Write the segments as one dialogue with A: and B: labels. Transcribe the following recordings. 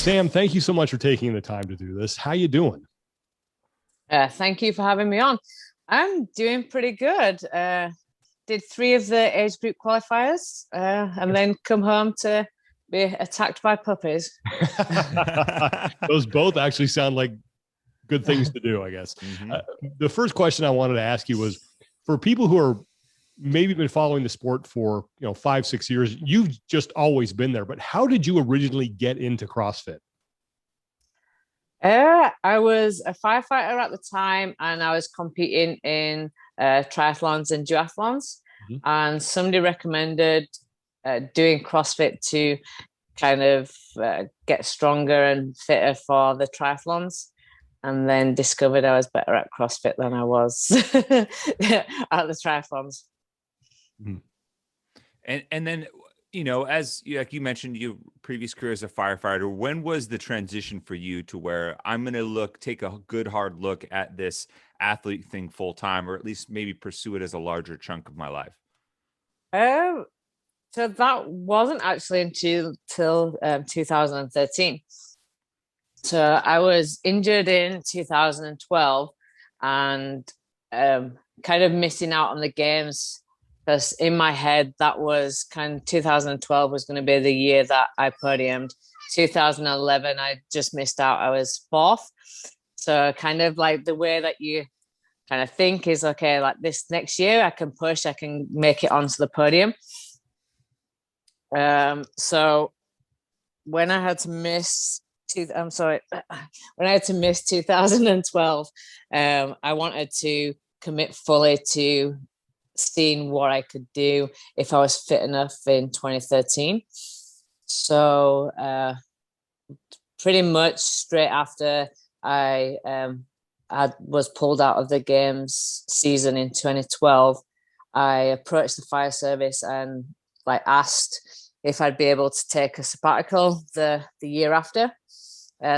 A: Sam, thank you so much for taking the time to do this. How you doing?
B: Thank you for having me on. I'm doing pretty good. Did three of the age group qualifiers and then come home to be attacked by puppies.
A: Those both actually sound like good things to do, I guess. The first question I wanted to ask you was, for people who are maybe been following the sport for 5-6 years, you've just always been there, but how did you originally get into CrossFit?
B: I was a firefighter at the time, and I was competing in triathlons and duathlons. And somebody recommended doing CrossFit to kind of get stronger and fitter for the triathlons. And then discovered I was better at CrossFit than I was at the triathlons.
C: And then, as like you mentioned, your previous career as a firefighter, when was the transition for you to where I'm going to take a good hard look at this athlete thing full time, or at least maybe pursue it as a larger chunk of my life?
B: So that wasn't actually until 2013. So I was injured in 2012 and kind of missing out on the games, because in my head that was kind of 2012 was going to be the year that I podiumed. 2011 I just missed out. I was fourth. So kind of like the way that you kind of think is, okay, like this next year I can push, I can make it onto the podium. So when I had to miss when I had to miss 2012, I wanted to commit fully to seeing what I could do if I was fit enough in 2013. So pretty much straight after I was pulled out of the games season in 2012, I approached the fire service and asked if I'd be able to take a sabbatical the year after.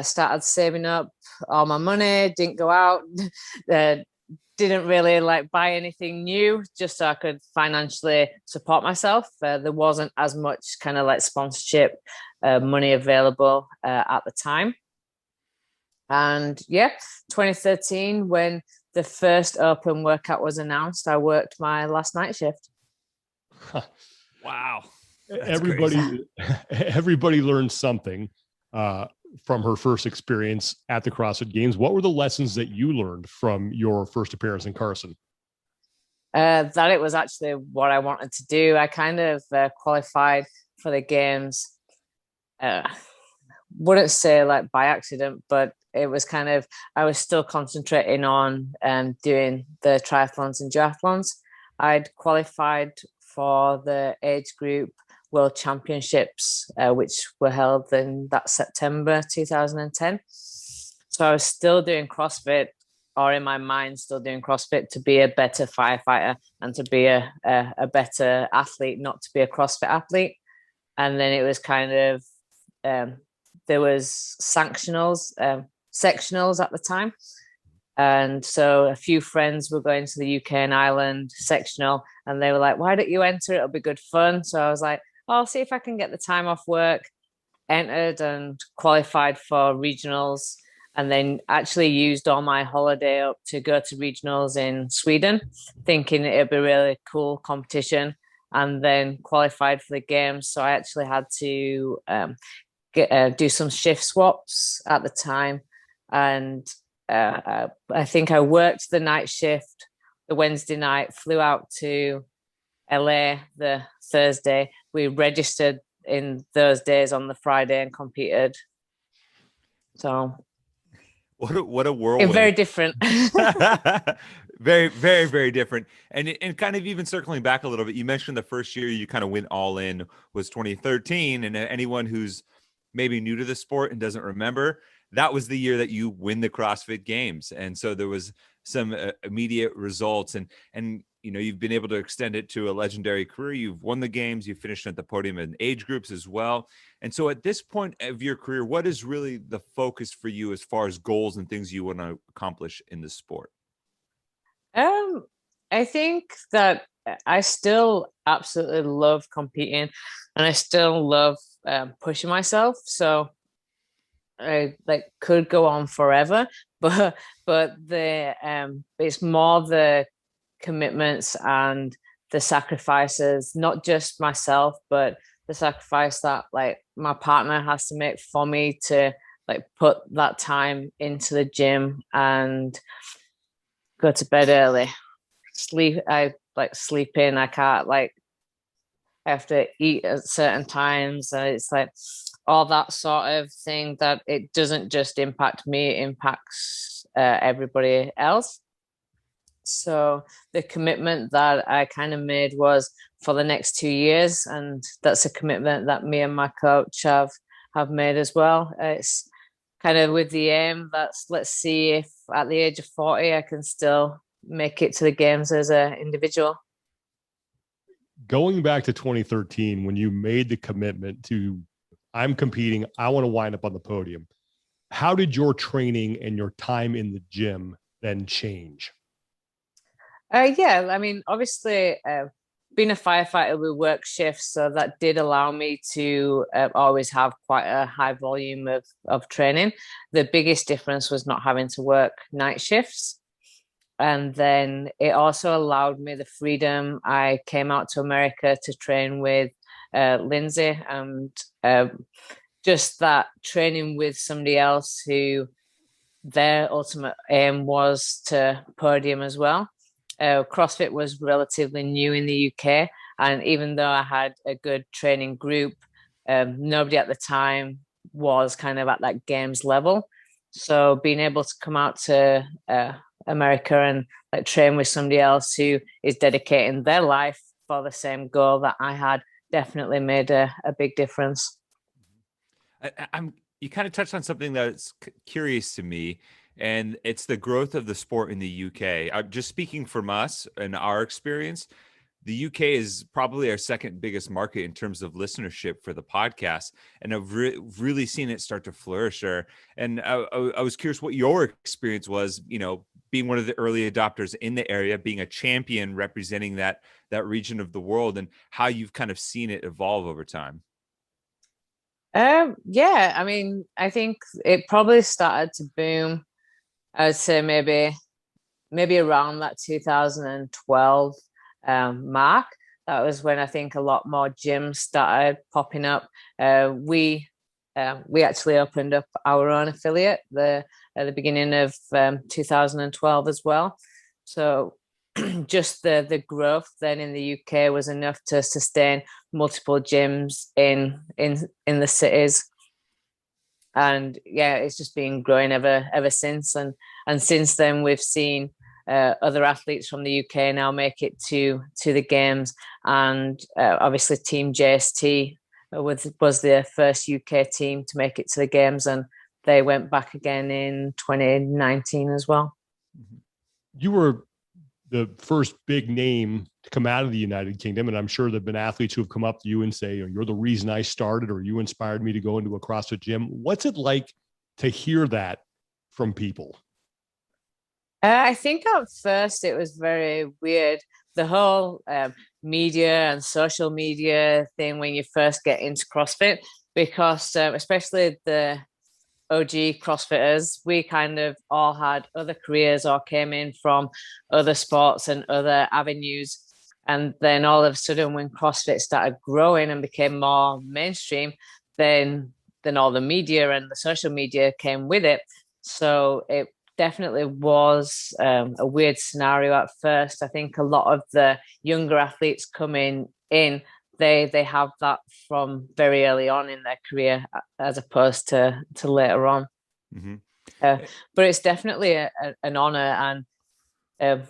B: Started saving up all my money, didn't go out, didn't really buy anything new, just so I could financially support myself. There wasn't as much kind of sponsorship money available at the time. And 2013, when the first open workout was announced, I worked my last night shift.
C: Wow.
A: Everybody learned something from her first experience at the CrossFit Games. What were the lessons that you learned from your first appearance in Carson?
B: That it was actually what I wanted to do. I kind of qualified for the games. Wouldn't say by accident, but it was kind of, I was still concentrating on doing the triathlons and duathlons. I'd qualified for the age group World Championships, which were held in that September 2010. So I was still doing CrossFit, or in my mind still doing CrossFit, to be a better firefighter and to be a better athlete, not to be a CrossFit athlete. And then it was kind of, there was sectionals at the time. And so a few friends were going to the UK and Ireland sectional, and they were like, why don't you enter? It'll be good fun. So I was like, I'll see if I can get the time off work, entered and qualified for regionals, and then actually used all my holiday up to go to regionals in Sweden, thinking it'd be a really cool competition, and then qualified for the games. So I actually had to do some shift swaps at the time. And I think I worked the night shift the Wednesday night, flew out to LA the Thursday. We registered in those days on the Friday and competed. So
C: what a whirlwind.
B: Very different.
C: Very, very, very different. And kind of even circling back a little bit, you mentioned the first year you kind of went all in was 2013. And anyone who's maybe new to the sport and doesn't remember, that was the year that you win the CrossFit Games. And so there was some immediate results, and you've been able to extend it to a legendary career. You've won the games, you finished at the podium in age groups as well. And so at this point of your career, what is really the focus for you as far as goals and things you want to accomplish in the sport?
B: I think that I still absolutely love competing, and I still love pushing myself. So like could go on forever, but the it's more the commitments and the sacrifices, not just myself, but the sacrifice that like my partner has to make for me to like put that time into the gym and go to bed early, sleep. I like sleep in. I can't like I have to eat at certain times. It's like all that sort of thing that it doesn't just impact me, it impacts everybody else. So the commitment that I kind of made was for the next 2 years, and that's a commitment that me and my coach have made as well. It's kind of with the aim that's let's see if at the age of 40 I can still make it to the games as an individual.
A: Going back to 2013, when you made the commitment to, I'm competing, I want to wind up on the podium, how did your training and your time in the gym then change?
B: Yeah, I mean, obviously, being a firefighter, we work shifts, so that did allow me to always have quite a high volume of training. The biggest difference was not having to work night shifts. And then it also allowed me the freedom. I came out to America to train with Lindsay, and just that training with somebody else who their ultimate aim was to podium as well. CrossFit was relatively new in the UK, and even though I had a good training group, nobody at the time was kind of at that games level. So being able to come out to America and like train with somebody else who is dedicating their life for the same goal that I had definitely made a big difference.
C: You kind of touched on something that's curious to me, and it's the growth of the sport in the UK. Just speaking from us and our experience, the UK is probably our second biggest market in terms of listenership for the podcast, and I've really seen it start to flourish there. And I was curious what your experience was, you know, being one of the early adopters in the area, being a champion representing that region of the world, and how you've kind of seen it evolve over time.
B: Yeah, I mean, I think it probably started to boom. I would say maybe around that 2012 mark. That was when I think a lot more gyms started popping up. We actually opened up our own affiliate at the beginning of 2012 as well. So just the growth then in the UK was enough to sustain multiple gyms in the cities. And yeah, it's just been growing ever since. And since then, we've seen other athletes from the UK now make it to the games. And obviously, Team JST was the first UK team to make it to the games, and they went back again in 2019 as well.
A: You were the first big name to come out of the United Kingdom, and I'm sure there've been athletes who have come up to you and say, you're the reason I started, or you inspired me to go into a CrossFit gym. What's it like to hear that from people?
B: I think at first it was very weird. The whole media and social media thing when you first get into CrossFit, because especially the OG CrossFitters, we kind of all had other careers or came in from other sports and other avenues. And then all of a sudden, when CrossFit started growing and became more mainstream, then all the media and the social media came with it. So it definitely was a weird scenario at first. I think a lot of the younger athletes coming in, they have that from very early on in their career as opposed to later on. Mm-hmm. But it's definitely an honor. And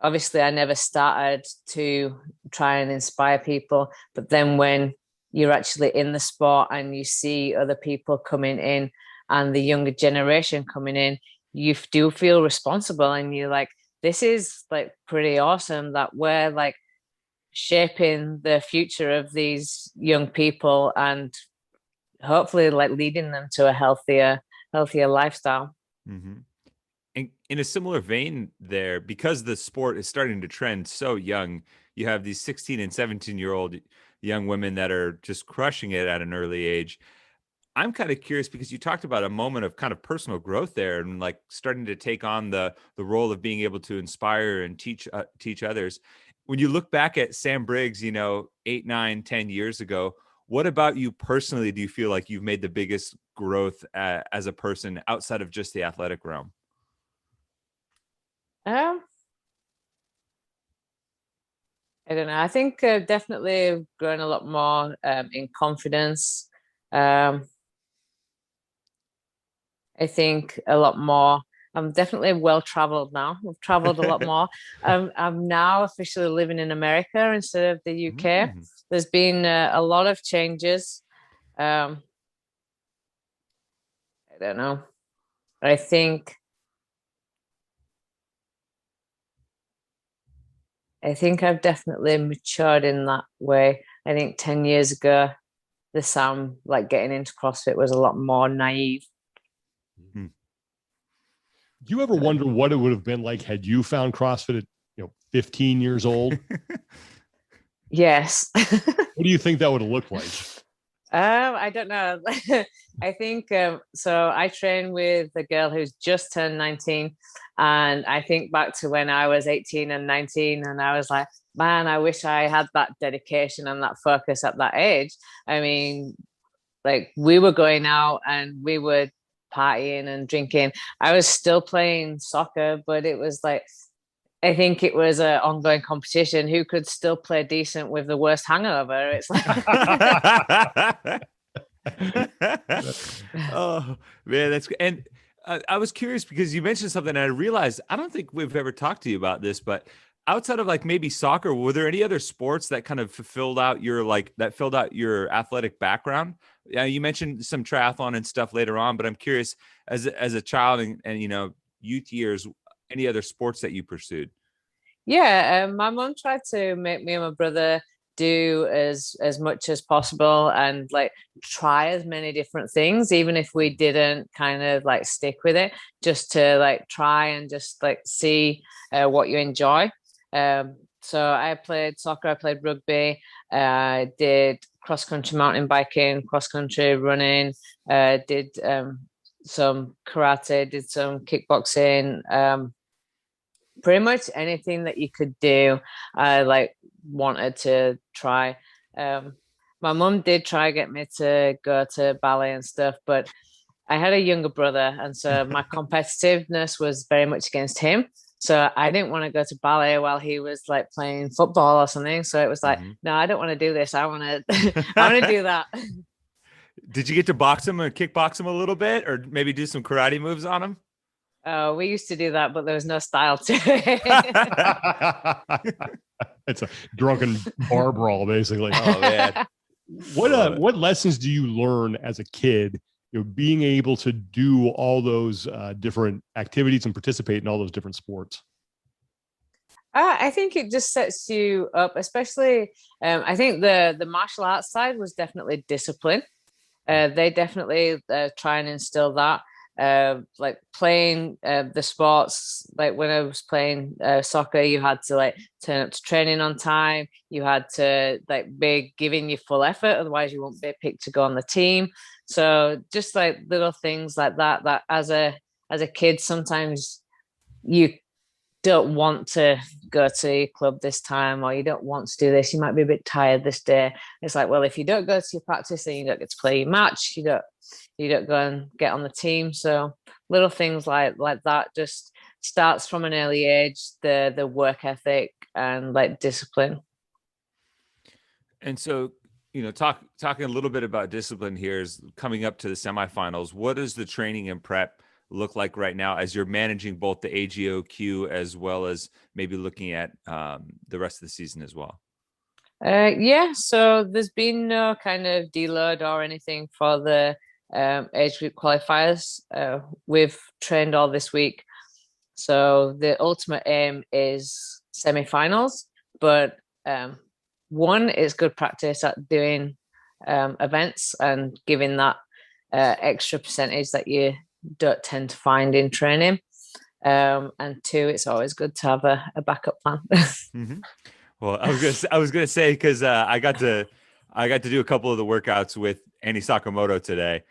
B: obviously I never started to try and inspire people. But then when you're actually in the sport and you see other people coming in and the younger generation coming in, you do feel responsible, and you're like, this is like pretty awesome that we're like shaping the future of these young people and hopefully like leading them to a healthier lifestyle.
C: Mm-hmm. And in a similar vein there, because the sport is starting to trend so young, you have these 16 and 17-year-old young women that are just crushing it at an early age. I'm kind of curious because you talked about a moment of kind of personal growth there and like starting to take on the role of being able to inspire and teach others. When you look back at Sam Briggs, 8, 9, 10 years ago, what about you personally do you feel like you've made the biggest growth as a person outside of just the athletic realm?
B: I don't know. I think definitely grown a lot more in confidence. I think a lot more. I'm definitely well traveled now. I've traveled a lot more. I'm now officially living in America instead of the UK. There's been a lot of changes. I don't know. I think I've definitely matured in that way. I think 10 years ago, the Sam like getting into CrossFit was a lot more naive.
A: Do you ever wonder what it would have been like had you found CrossFit at 15 years old?
B: Yes.
A: What do you think that would have looked like?
B: I don't know. I think so. I train with a girl who's just turned 19, and I think back to when I was 18 and 19, and I was like, man, I wish I had that dedication and that focus at that age. I mean, like we were going out and we were partying and drinking. I was still playing soccer, but it was like, I think it was an ongoing competition. Who could still play decent with the worst hangover? It's like,
C: oh man, that's and I was curious because you mentioned something and I realized I don't think we've ever talked to you about this, but outside of like maybe soccer, were there any other sports that kind of filled out your athletic background? Yeah, you mentioned some triathlon and stuff later on, but I'm curious as a child and youth years, any other sports that you pursued?
B: Yeah, my mom tried to make me and my brother do as much as possible and like try as many different things, even if we didn't kind of like stick with it, just to like try and just like see what you enjoy. So I played soccer, I played rugby, did cross-country mountain biking, cross-country running, did some karate, did some kickboxing, pretty much anything that you could do. I like wanted to try. My mum did try to get me to go to ballet and stuff, but I had a younger brother, and so my competitiveness was very much against him. So I didn't want to go to ballet while he was like playing football or something. So it was like, no, I don't want to do this. I want to, I want to do that.
C: Did you get to box him and kickbox him a little bit, or maybe do some karate moves on him?
B: We used to do that, but there was no style to it.
A: It's a drunken bar brawl, basically.
C: Oh man!
A: What lessons do you learn as a kid? Being able to do all those different activities and participate in all those different sports.
B: I think it just sets you up, especially. I think the martial arts side was definitely discipline. They definitely try and instill that. Like playing the sports, like when I was playing soccer, you had to like turn up to training on time. You had to like be giving your full effort, otherwise you won't be picked to go on the team. So just like little things like that as a kid, sometimes you don't want to go to your club this time, or you don't want to do this. You might be a bit tired this day. It's like, well, if you don't go to your practice, then you don't get to play your match. You don't go and get on the team. So little things like that just starts from an early age, the work ethic and like discipline.
C: And so, talking a little bit about discipline here is coming up to the semifinals. What does the training and prep look like right now as you're managing both the AGOQ as well as maybe looking at the rest of the season as well?
B: Yeah, so there's been no kind of deload or anything for the age group qualifiers. We've trained all this week. So the ultimate aim is semifinals, but one is good practice at doing events and giving that extra percentage that you don't tend to find in training. And two, it's always good to have a backup plan.
C: Well, I was gonna say because I got to do a couple of the workouts with Annie Sakamoto today,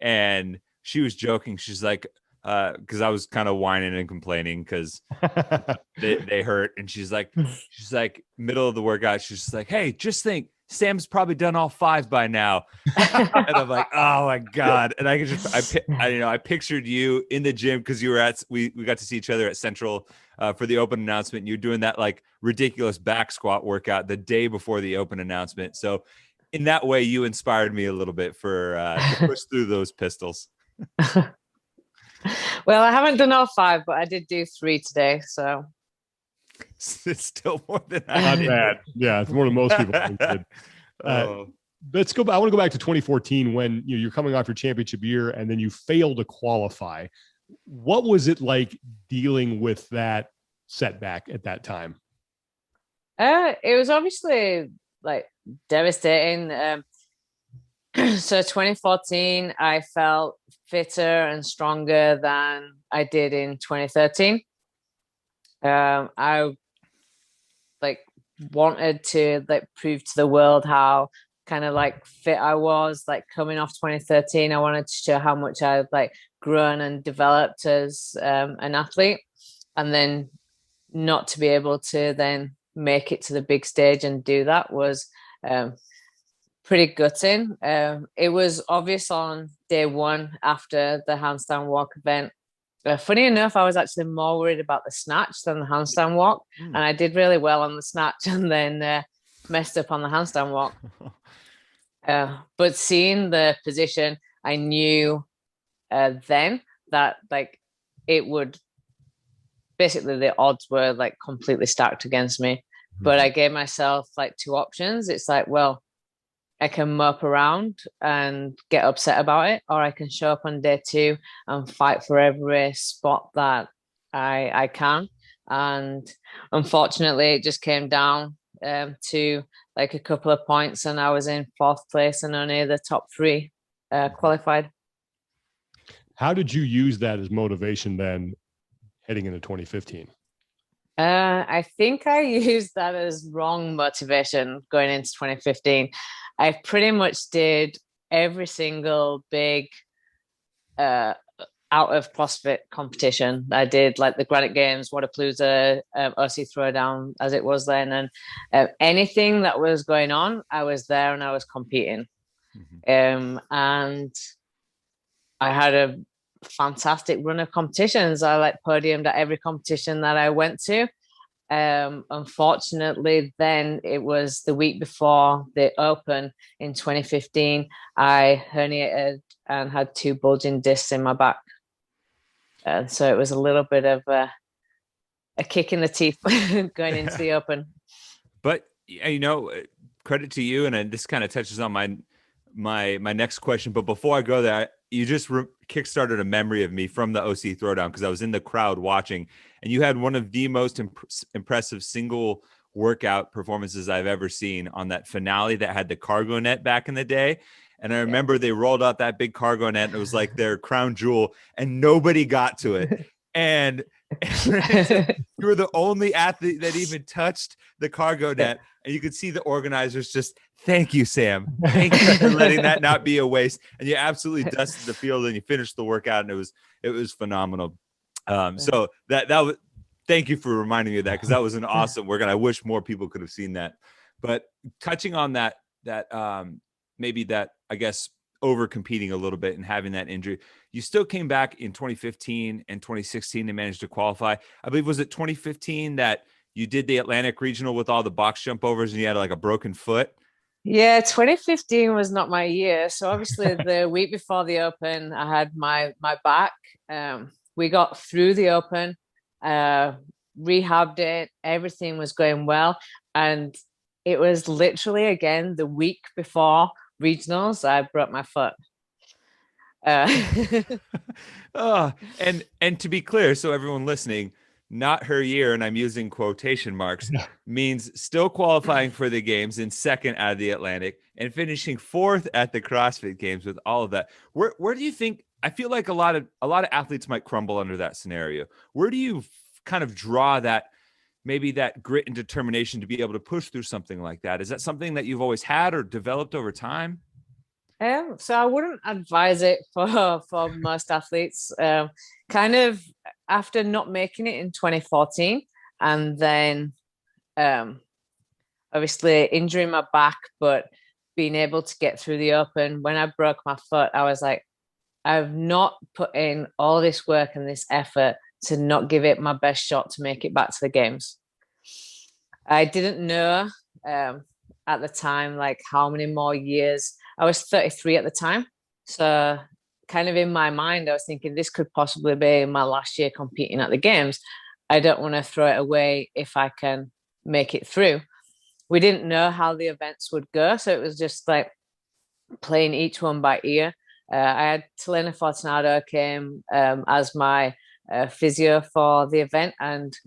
C: and she was joking. She's like, because I was kind of whining and complaining because they hurt, and she's like, middle of the workout, she's just like, hey, just think, Sam's probably done all 5 by now. And I'm like, oh my God. And I could just, I pictured you in the gym because you were we got to see each other at Central for the open announcement. And you're doing that like ridiculous back squat workout the day before the open announcement. So in that way, you inspired me a little bit for to push through those pistols.
B: Well, I haven't done all 5, but I did do 3 today. So
C: it's still more than
A: not bad. Yeah, it's more than most people did. Let's go. I want to go back to 2014 when you're coming off your championship year and then you fail to qualify. What was it like dealing with that setback at that time?
B: It was obviously like devastating. So 2014, I felt fitter and stronger than I did in 2013. I like wanted to like prove to the world how kind of like fit I was, like coming off 2013. I wanted to show how much I'd like grown and developed as an athlete, and then not to be able to then make it to the big stage and do that was pretty gutting. It was obvious on day 1 after the handstand walk event. Funny enough, I was actually more worried about the snatch than the handstand walk, and I did really well on the snatch and then messed up on the handstand walk. But seeing the position, I knew then that like it would basically the odds were like completely stacked against me. But I gave myself like 2 options. It's like, well, I can mope around and get upset about it, or I can show up on day 2 and fight for every spot that I can. And unfortunately, it just came down to like a couple of points, and I was in 4th place, and only the top 3 qualified.
A: How did you use that as motivation then heading into 2015?
B: I think I used that as wrong motivation going into 2015. I pretty much did every single big out of CrossFit competition. I did like the Granite Games, Wadapalooza, OC Throwdown as it was then. And anything that was going on, I was there and I was competing. And I had a fantastic run of competitions. I like podiumed at every competition that I went to. Unfortunately, then it was the week before the Open in 2015. I herniated and had 2 bulging discs in my back, and so it was a little bit of a kick in the teeth going into the Open.
C: But credit to you, and this kind of touches on my next question. But before I go there, you just kickstarted a memory of me from the OC Throwdown because I was in the crowd watching, and you had one of the most impressive single workout performances I've ever seen on that finale that had the cargo net back in the day. And I remember they rolled out that big cargo net, and it was like their crown jewel, and nobody got to it. And you were the only athlete that even touched the cargo net, and you could see the organizers just, thank you, Sam. Thank you for letting that not be a waste. And you absolutely dusted the field, and you finished the workout, and it was phenomenal. So that was, thank you for reminding me of that, because that was an awesome workout. I wish more people could have seen that. But touching on that maybe that, I guess, over competing a little bit and having that injury, you still came back in 2015 and 2016 and managed to qualify. I believe, was it 2015 that you did the Atlantic Regional with all the box jump overs and you had like a broken foot?
B: Yeah, 2015 was not my year. So obviously the week before the Open, I had my back. We got through the Open, rehabbed it. Everything was going well. And it was literally, again, the week before regionals, I broke my foot.
C: And to be clear, so everyone listening, not her year, and I'm using quotation marks, means still qualifying for the games in 2nd out of the Atlantic and finishing 4th at the CrossFit Games with all of that. Where do you think, I feel like a lot of athletes might crumble under that scenario. Where do you kind of draw that, maybe that grit and determination to be able to push through something like that? Is that something that you've always had or developed over time?
B: So I wouldn't advise it for most athletes. Kind of after not making it in 2014, and then obviously injuring my back, but being able to get through the open. When I broke my foot, I was like, I've not put in all this work and this effort to not give it my best shot to make it back to the games. I didn't know at the time, like how many more years. I was 33 at the time. So kind of in my mind, I was thinking this could possibly be my last year competing at the games. I don't want to throw it away if I can make it through. We didn't know how the events would go. So it was just like playing each one by ear. I had Telena Fortunato came as my physio for the event, and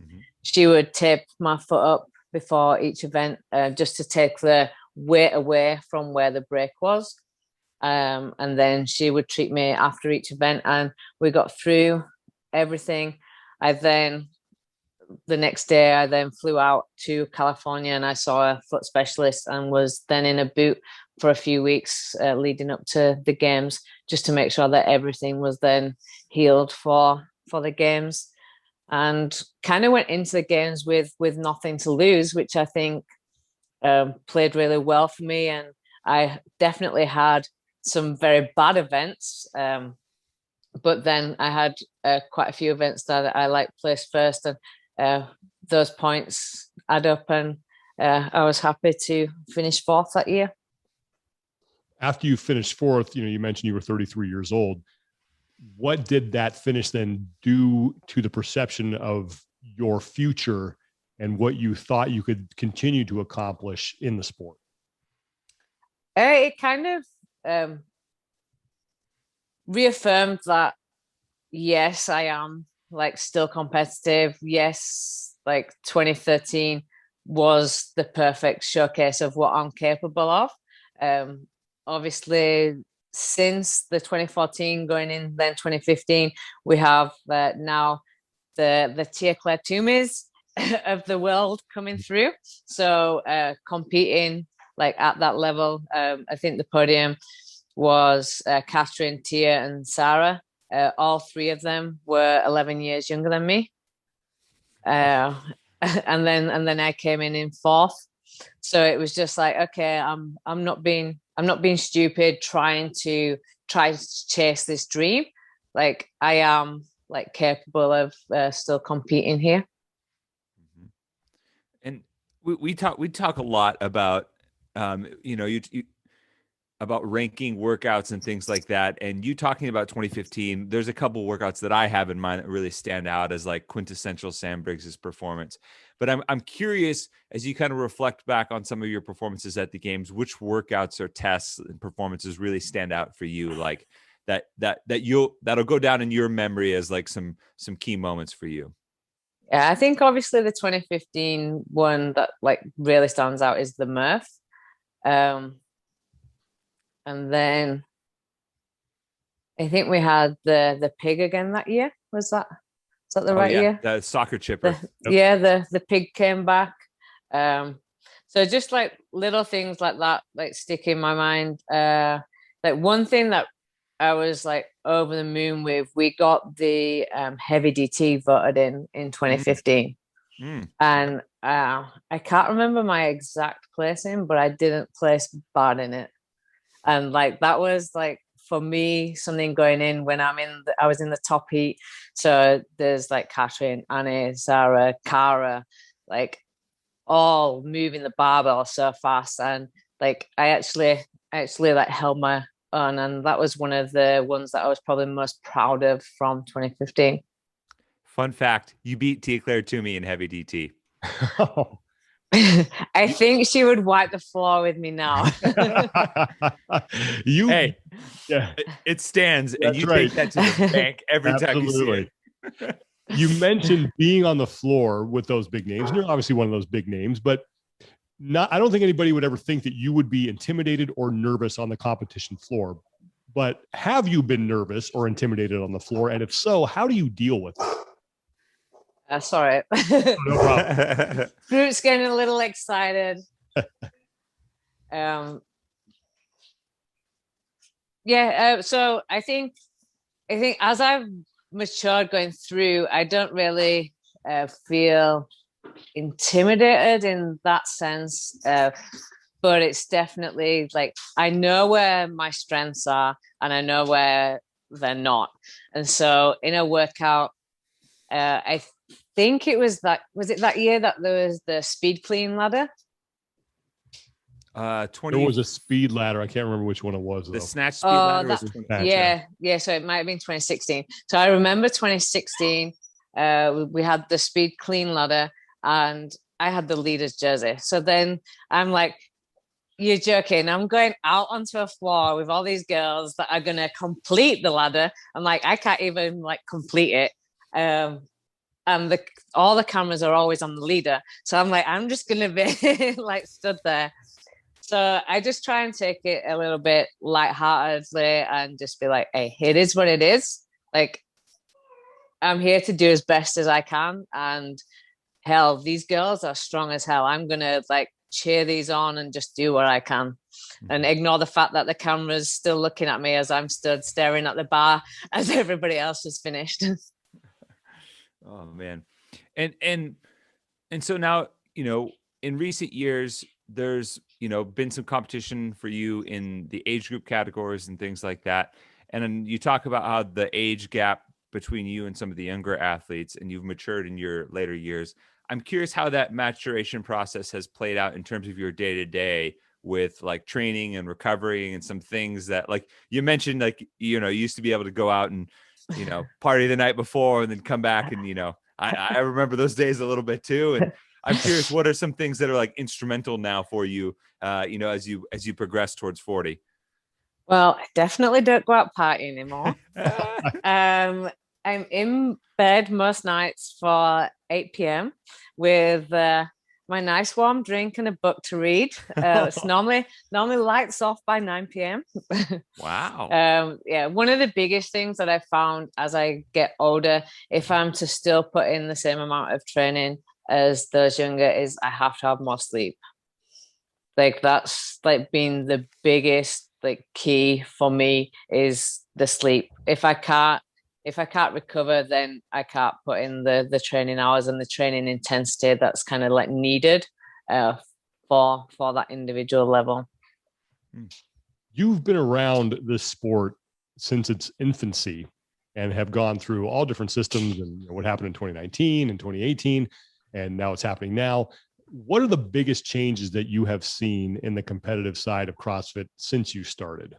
B: she would tape my foot up before each event just to take the weight away from where the break was. And then she would treat me after each event, and we got through everything. The next day, I then flew out to California and I saw a foot specialist and was then in a boot for a few weeks leading up to the games, just to make sure that everything was then healed for the games, and kind of went into the games with nothing to lose, which I think played really well for me. And I definitely had some very bad events, but then I had quite a few events that I like placed first, and those points add up, and I was happy to finish fourth that year.
A: After you finished fourth, you mentioned you were 33 years old. What did that finish then do to the perception of your future and what you thought you could continue to accomplish in the sport?
B: It kind of reaffirmed that, yes, I am like still competitive. Yes, like 2013 was the perfect showcase of what I'm capable of. Obviously, since the 2014 going in, then 2015, we have now the Tia Claire Toomeys of the world coming through. So competing like at that level, I think the podium was Catherine, Tia, and Sarah. All three of them were 11 years younger than me, and then I came in fourth. So it was just like, okay, I'm not being stupid trying to chase this dream. Like I am like capable of still competing here.
C: And we talk a lot about about ranking workouts and things like that. And you talking about 2015, there's a couple workouts that I have in mind that really stand out as like quintessential Sam Briggs's performance. But I'm curious, as you kind of reflect back on some of your performances at the games, which workouts or tests and performances really stand out for you, like that'll go down in your memory as like some key moments for you?
B: Yeah, I think obviously the 2015 one that like really stands out is the Murph. And then I think we had the pig again that year. Was that the right year?
C: The soccer chipper.
B: The pig came back. So just like little things like that, like stick in my mind. Like one thing that I was like over the moon with, we got the heavy DT voted in 2015. And I can't remember my exact placing, but I didn't place bad in it. And like that was like for me something going in when I was in the top heat. So there's like Catherine, Annie, Sarah, Cara, like all moving the barbell so fast, and like I actually like held my own, and that was one of the ones that I was probably most proud of from 2015.
C: Fun fact: you beat Tia Claire Toomey in heavy DT.
B: I think she would wipe the floor with me now.
C: It stands, and you take that to the bank every time you see it.
A: You mentioned being on the floor with those big names. You're obviously one of those big names, but I don't think anybody would ever think that you would be intimidated or nervous on the competition floor. But have you been nervous or intimidated on the floor? And if so, how do you deal with it?
B: Sorry.
A: No problem.
B: Groot's getting a little excited. Yeah. So I think as I've matured going through, I don't really feel intimidated in that sense. But it's definitely like I know where my strengths are and I know where they're not. And so in a workout, I think it was that year that there was the speed clean ladder?
A: There was a speed ladder. I can't remember which one it was, though.
C: The snatch speed ladder was
B: yeah. So it might have been 2016. So I remember 2016. We had the speed clean ladder, and I had the leader's jersey. So then I'm like, "You're joking! I'm going out onto a floor with all these girls that are gonna complete the ladder." I'm like, I can't even like complete it. And all the cameras are always on the leader. So I'm like, I'm just gonna be like stood there. So I just try and take it a little bit lightheartedly and just be like, hey, it is what it is. Like, I'm here to do as best as I can. And hell, these girls are strong as hell. I'm going to like cheer these on and just do what I can and ignore the fact that the camera's still looking at me as I'm stood staring at the bar as everybody else has finished.
C: Oh, man. And so now, in recent years, there's, been some competition for you in the age group categories and things like that. And then you talk about how the age gap between you and some of the younger athletes, and you've matured in your later years. I'm curious how that maturation process has played out in terms of your day-to-day with like training and recovery and some things that, like you mentioned, like, you used to be able to go out and, party the night before and then come back. And, I remember those days a little bit too. And I'm curious, what are some things that are like instrumental now for you, as you progress towards 40?
B: Well, I definitely don't go out partying anymore. I'm in bed most nights for 8 p.m. with my nice warm drink and a book to read. It's normally lights off by 9 p.m.
C: Wow.
B: Yeah, one of the biggest things that I found as I get older, if I'm to still put in the same amount of training as those younger, is I have to have more sleep. Like that's like been the biggest like key for me is the sleep. If I can't recover, then I can't put in the training hours and the training intensity that's kind of like needed for that individual level.
A: You've been around this sport since its infancy and have gone through all different systems and what happened in 2019 and 2018, and now it's happening now. What are the biggest changes that you have seen in the competitive side of CrossFit since you started?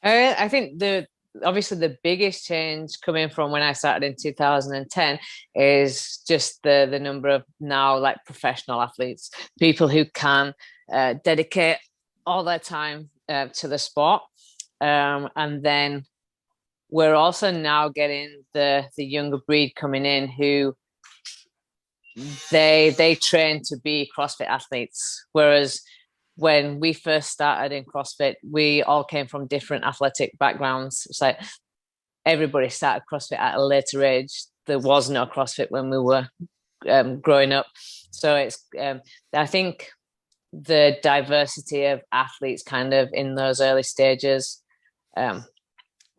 B: I think obviously the biggest change coming from when I started in 2010 is just the number of now like professional athletes, people who can dedicate all their time to the sport. And then we're also now getting the younger breed coming in who they train to be CrossFit athletes. Whereas when we first started in CrossFit, we all came from different athletic backgrounds. It's like everybody started CrossFit at a later age. There was no CrossFit when we were growing up. So it's I think the diversity of athletes kind of in those early stages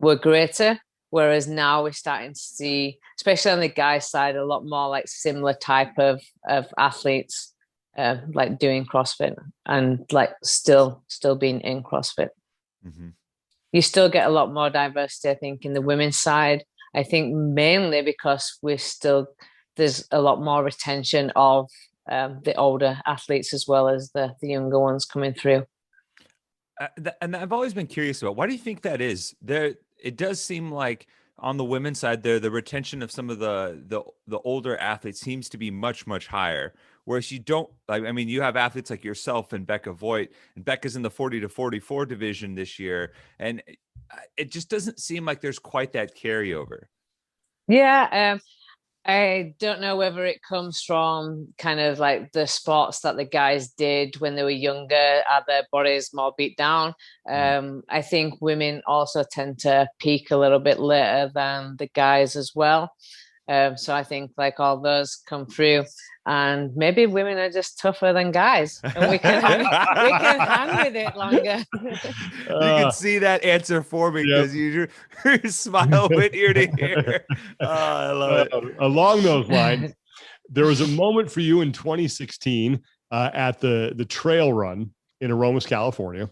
B: were greater. Whereas now we're starting to see, especially on the guys' side, a lot more like similar type of athletes like doing CrossFit and like still being in CrossFit. Mm-hmm. You still get a lot more diversity, I think, in the women's side. I think mainly because there's a lot more retention of the older athletes as well as the younger ones coming through.
C: And I've always been curious about, why do you think that is? It does seem like on the women's side there, the retention of some of the older athletes seems to be much, much higher. Whereas you don't, like, I mean, you have athletes like yourself and Becca Voigt, and Becca's in the 40 to 44 division this year. And it just doesn't seem like there's quite that carryover.
B: Yeah. I don't know whether it comes from kind of like the sports that the guys did when they were younger. Are their bodies more beat down? I think women also tend to peak a little bit later than the guys as well. So I think like all those come through. and maybe women are just tougher than guys, and we can hang with it longer.
C: You can see that answer for me because you smile went ear to ear. I love it.
A: Along those lines, there was a moment for you in 2016 at the trail run in Aromas, California.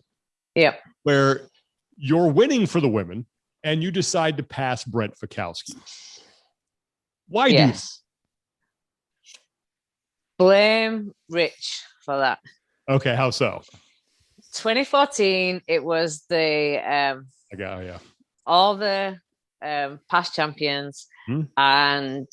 B: Yep.
A: Where you're winning for the women and you decide to pass Brent Fikowski. Why
B: yes. Blame Rich for that.
A: Okay, how so?
B: 2014, it was all the past champions, and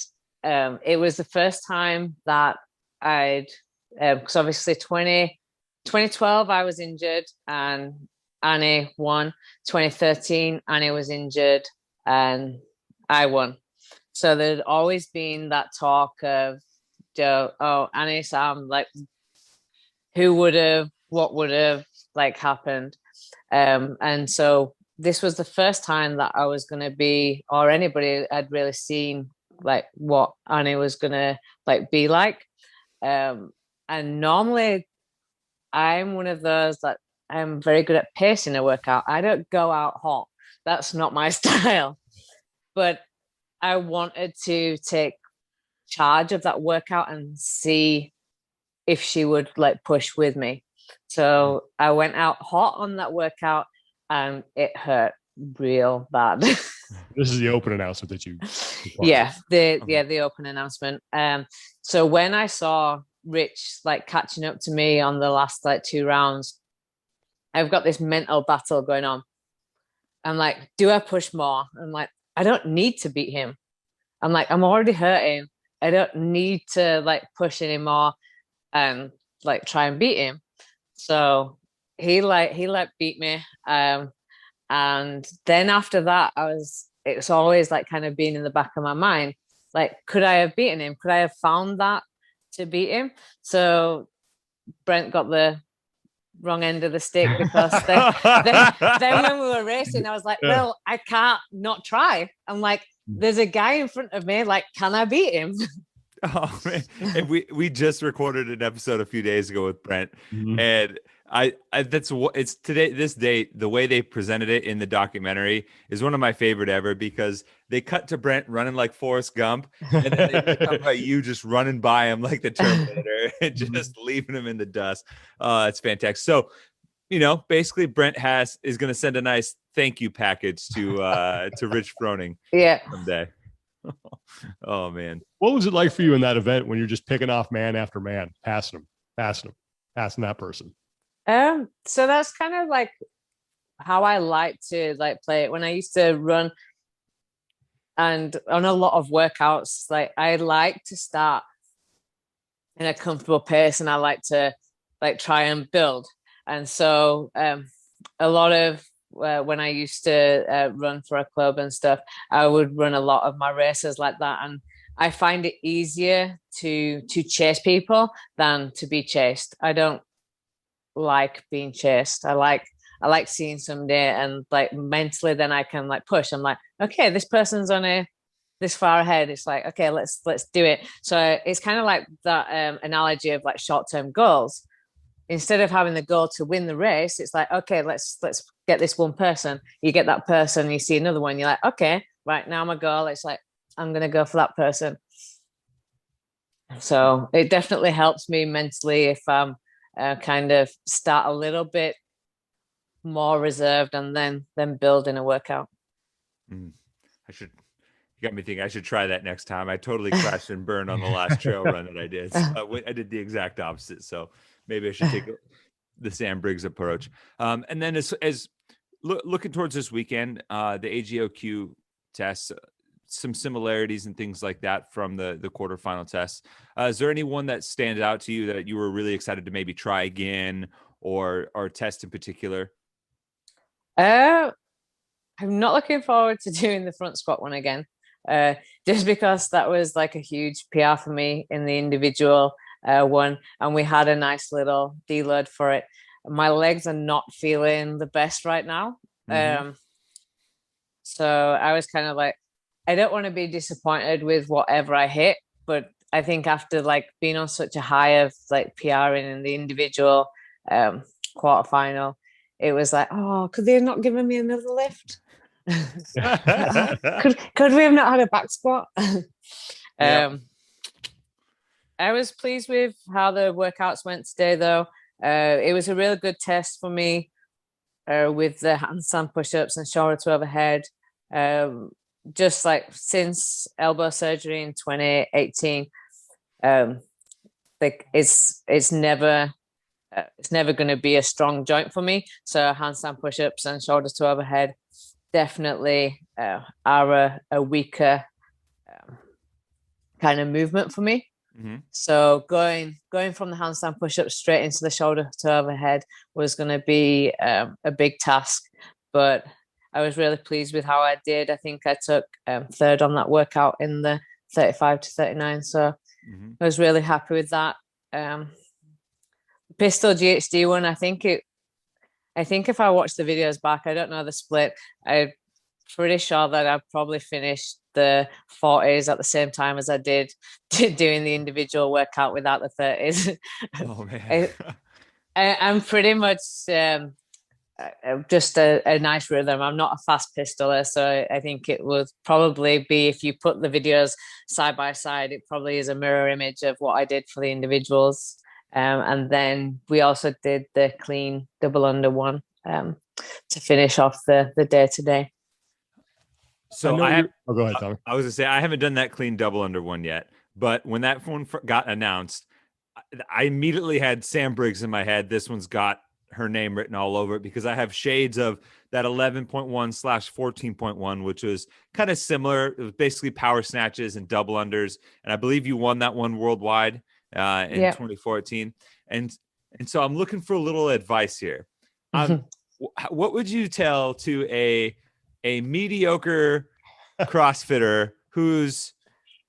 B: it was the first time that I'd, because obviously 2012 I was injured and Annie won. 2013 Annie was injured and I won. So there'd always been that talk of Annie, Sam, like who would have, what would have like happened. And so this was the first time that I was going to be, or anybody had really seen like what Annie was going to like be like. And normally I'm one of those that I'm very good at pacing a workout. I don't go out hot. That's not my style. But I wanted to take charge of that workout and see if she would like push with me. So I went out hot on that workout and it hurt real bad.
A: This is the open announcement that you
B: the open announcement. So when I saw Rich like catching up to me on the last like 2 rounds, I've got this mental battle going on. I'm like, do I push more? I'm like, I don't need to beat him. I'm like, I'm already hurting. I don't need to like push anymore and like try and beat him. So he beat me. And then after that, it's always like kind of being in the back of my mind, like, could I have beaten him? Could I have found that to beat him? So Brent got the wrong end of the stick because then when we were racing, I was like, well, I can't not try. I'm like, there's a guy in front of me, like, can I beat him?
C: Oh man. And we just recorded an episode a few days ago with Brent, and that's what it's today. This date, the way they presented it in the documentary is one of my favorite ever, because they cut to Brent running like Forrest Gump, and then they talk about you just running by him like the Terminator and just leaving him in the dust. It's fantastic. So, basically Brent is going to send a nice thank you package to Rich Froning someday. Oh man.
A: What was it like for you in that event when you're just picking off man after man, passing that person?
B: So that's kind of like how I like to like play it. When I used to run and on a lot of workouts, like I like to start in a comfortable pace and I like to like try and build. And so a lot of when I used to run for a club and stuff, I would run a lot of my races like that. And I find it easier to chase people than to be chased. I don't like being chased. I like seeing somebody and like mentally then I can like push. I'm like, okay, this person's on this far ahead. It's like, okay, let's do it. So it's kind of like that analogy of like short-term goals. Instead of having the goal to win the race, it's like, okay, let's get this one person. You get that person, you see another one, you're like, okay, right, now my goal, it's like, I'm going to go for that person. So it definitely helps me mentally if I'm kind of start a little bit more reserved and then build in a workout.
C: You got me thinking I should try that next time. I totally crashed and burned on the last trail run that I did. So I did the exact opposite. So maybe I should take the Sam Briggs approach. And then as looking towards this weekend, the AGOQ tests, some similarities and things like that from the quarterfinal tests. Is there anyone that stands out to you that you were really excited to maybe try again or test in particular?
B: I'm not looking forward to doing the front squat one again, just because that was like a huge PR for me in the individual one, and we had a nice little deload for it. My legs are not feeling the best right now. So I was kind of like, I don't want to be disappointed with whatever I hit, but I think after like being on such a high of like PRing in the individual quarterfinal, it was like, oh, could they have not given me another lift? could we have not had a back squat?
C: Yep.
B: I was pleased with how the workouts went today, though. It was a really good test for me with the handstand push-ups and shoulder to overhead. Just like since elbow surgery in 2018, like it's never going to be a strong joint for me. So handstand push-ups and shoulders to overhead definitely are a weaker kind of movement for me.
C: Mm-hmm.
B: So going from the handstand push-ups straight into the shoulder to overhead was going to be a big task, but I was really pleased with how I did. I think I took third on that workout in the 35 to 39. So I was really happy with that. Pistol GHD one, I think if I watch the videos back, I don't know the split. I'm pretty sure that I probably finished the 40s at the same time as I did doing the individual workout without the 30s.
C: Oh man.
B: I'm pretty much just a nice rhythm. I'm not a fast pistoler, so I think it would probably be, if you put the videos side by side, it probably is a mirror image of what I did for the individuals. And then we also did the clean double under one to finish off the day today.
C: So
A: go ahead, Tommy.
C: I was gonna say I haven't done that clean double under one yet, but when that one got announced, I immediately had Sam Briggs in my head. This one's got her name written all over it because I have shades of that 11.1/14.1, which was kind of similar. It was basically power snatches and double unders, and I believe you won that one worldwide in 2014. And so I'm looking for a little advice here. What would you tell to a mediocre CrossFitter who's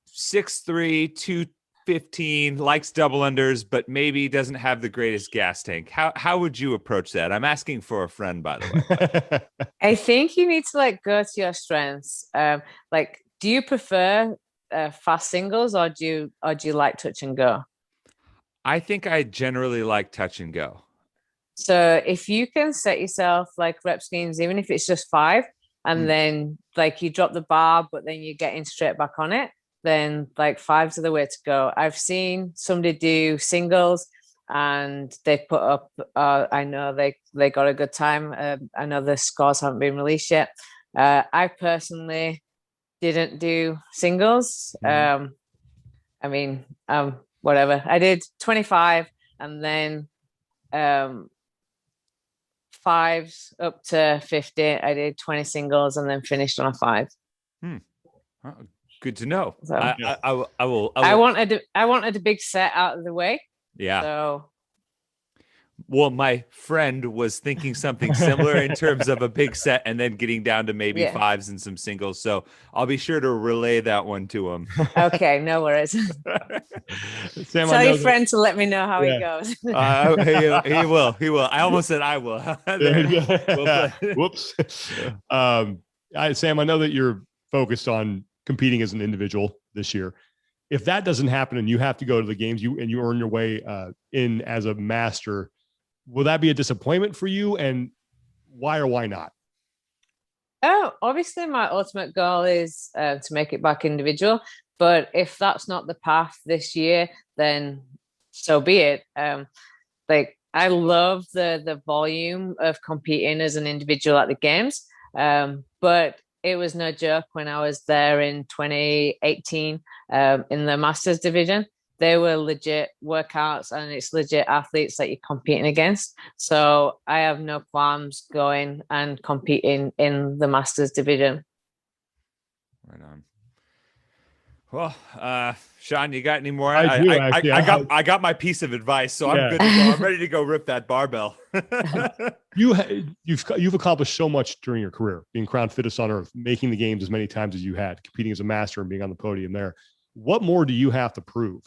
C: 6'3", 215, likes double unders, but maybe doesn't have the greatest gas tank? How would you approach that? I'm asking for a friend, by the way.
B: I think you need to like go to your strengths. Like, do you prefer fast singles or do you like touch and go?
C: I think I generally like touch and go.
B: So if you can set yourself like rep schemes, even if it's just 5, and then like you drop the bar, but then you're getting straight back on it, then like 5's are the way to go. I've seen somebody do singles and they put up, I know they got a good time. I know the scores haven't been released yet. I personally didn't do singles. I mean, whatever. I did 25 and then 5s up to 50. I did 20 singles and then finished on a 5.
C: Oh, good to know.
B: So,
C: I will.
B: I wanted a big set out of the way.
C: Yeah.
B: So.
C: Well, my friend was thinking something similar in terms of a big set and then getting down to maybe 5s and some singles. So I'll be sure to relay that one to him.
B: Okay, no worries.
A: Sam,
B: tell your friend to let me know how he goes.
C: He will. He will. I almost said I will.
A: Whoops. Sam, I know that you're focused on competing as an individual this year. If that doesn't happen and you have to go to the games, you earn your way in as a master, will that be a disappointment for you? And why or why not?
B: Oh, obviously my ultimate goal is to make it back individual. But if that's not the path this year, then so be it. Like I love the volume of competing as an individual at the games. But it was no joke when I was there in 2018 in the Masters division. They were legit workouts and it's legit athletes that you're competing against. So I have no qualms going and competing in the Masters division.
C: Right on. Well, Sean, you got any more?
A: I
C: got my piece of advice, so I'm good to go. I'm ready to go rip that barbell.
A: You've accomplished so much during your career, being crowned fittest on earth, making the games as many times as you had, competing as a master and being on the podium there. What more do you have to prove?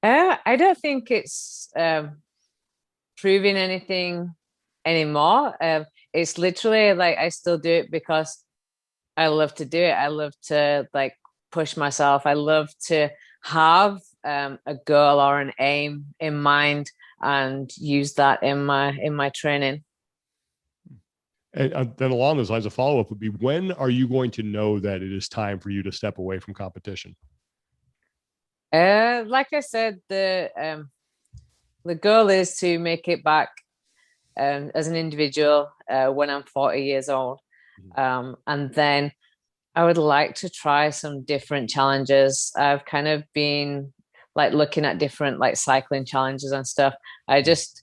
B: I don't think it's proving anything anymore. It's literally like I still do it because I love to do it. I love to like push myself. I love to have a goal or an aim in mind and use that in my training.
A: And then along those lines, a follow-up would be, when are you going to know that it is time for you to step away from competition?
B: Like I said, the goal is to make it back as an individual when I'm 40 years old. And then I would like to try some different challenges. I've kind of been like looking at different like cycling challenges and stuff. I just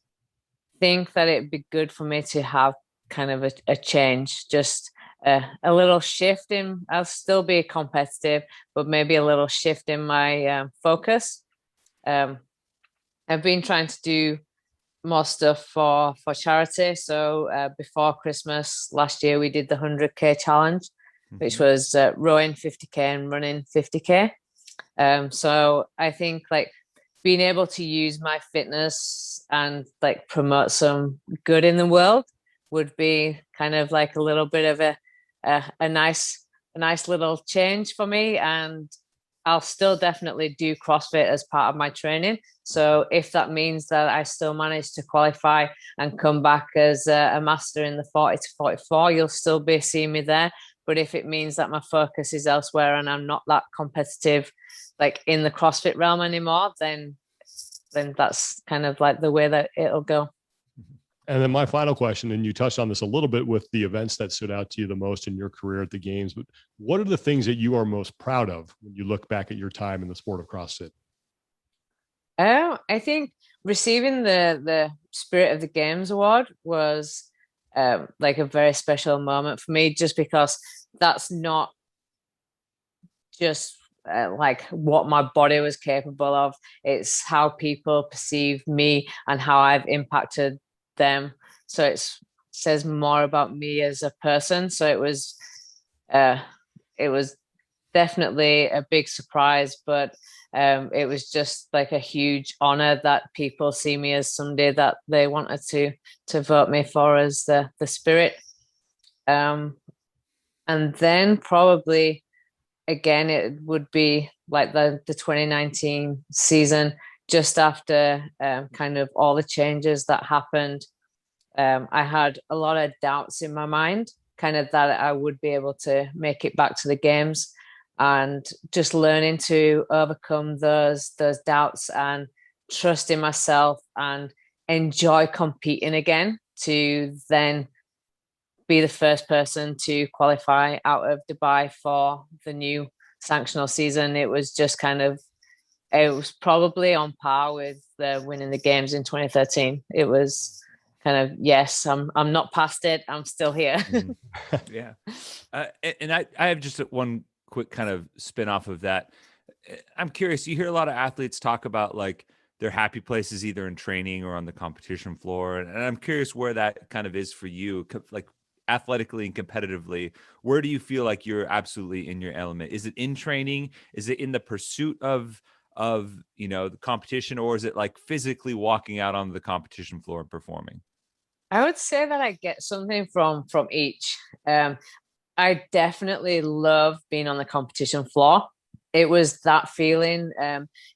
B: think that it'd be good for me to have kind of a change, just a little shift in, I'll still be competitive, but maybe a little shift in my focus. I've been trying to do more stuff for charity. So before Christmas last year, we did the 100K challenge, which was rowing 50K and running 50K. So I think like being able to use my fitness and like promote some good in the world would be kind of like a little bit of a nice little change for me. And I'll still definitely do CrossFit as part of my training. So if that means that I still manage to qualify and come back as a master in the 40 to 44, you'll still be seeing me there. But if it means that my focus is elsewhere and I'm not that competitive, like in the CrossFit realm anymore, then that's kind of like the way that it'll go.
A: And then my final question, and you touched on this a little bit with the events that stood out to you the most in your career at the games, but what are the things that you are most proud of when you look back at your time in the sport of CrossFit?
B: I think receiving the Spirit of the Games award was like a very special moment for me, just because that's not just like what my body was capable of. It's how people perceive me and how I've impacted them. So it says more about me as a person. So it was definitely a big surprise, but it was just like a huge honor that people see me as somebody that they wanted to vote me for as the Spirit. And then probably again it would be like the 2019 season, just after kind of all the changes that happened. I had a lot of doubts in my mind, kind of that I would be able to make it back to the games, and just learning to overcome those doubts and trust in myself and enjoy competing again, to then be the first person to qualify out of Dubai for the new sanctional season. It was just kind of, it was probably on par with winning the games in 2013. It was kind of, yes, I'm not past it. I'm still here.
C: Yeah. And I have just one quick kind of spin off of that. I'm curious, you hear a lot of athletes talk about like their happy places either in training or on the competition floor. And I'm curious where that kind of is for you, like athletically and competitively. Where do you feel like you're absolutely in your element? Is it in training? Is it in the pursuit of the competition, or is it like physically walking out on the competition floor and performing?
B: I would say that I get something from each. I definitely love being on the competition floor. It was that feeling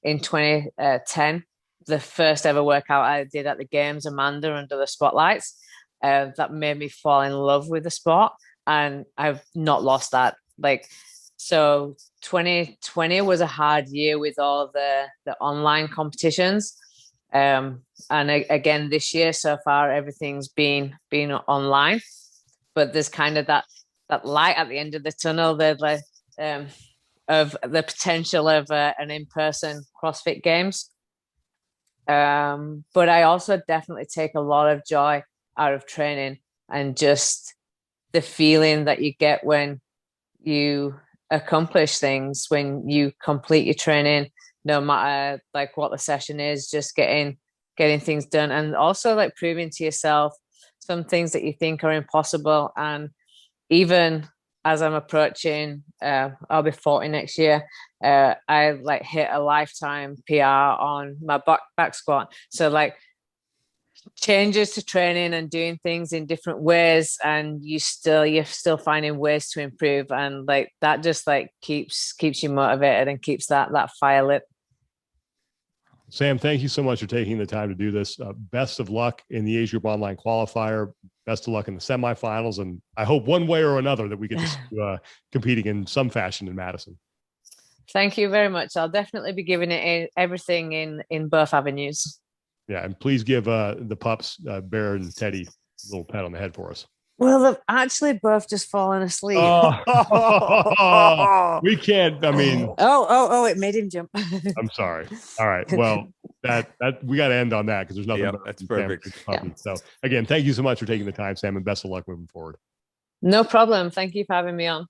B: in 2010, the first ever workout I did at the games, Amanda under the spotlights, that made me fall in love with the sport, and I've not lost that. Like, so 2020 was a hard year with all the online competitions. And again, this year so far, everything's been online, but there's kind of that light at the end of the tunnel, of the potential of an in-person CrossFit Games. But I also definitely take a lot of joy out of training, and just the feeling that you get when you accomplish things, when you complete your training, no matter like what the session is, just getting things done, and also like proving to yourself some things that you think are impossible. And even as I'm approaching, I'll be 40 next year, I like hit a lifetime PR on my back squat. So like changes to training and doing things in different ways, and you're still finding ways to improve, and like that just like keeps you motivated and keeps that fire lit.
A: Sam, thank you so much for taking the time to do this. Best of luck in the Age Group Online Qualifier. Best of luck in the semifinals. And I hope one way or another that we get to see you competing in some fashion in Madison.
B: Thank you very much. I'll definitely be giving it everything in both avenues.
A: Yeah, and please give the pups, Bear and Teddy, a little pat on the head for us.
B: Well, they've actually both just fallen asleep.
A: Oh, we can't. I mean,
B: it made him jump.
A: I'm sorry. All right. Well, that we got to end on that because there's nothing.
C: That's perfect.
A: So again, thank you so much for taking the time, Sam, and best of luck moving forward.
B: No problem. Thank you for having me on.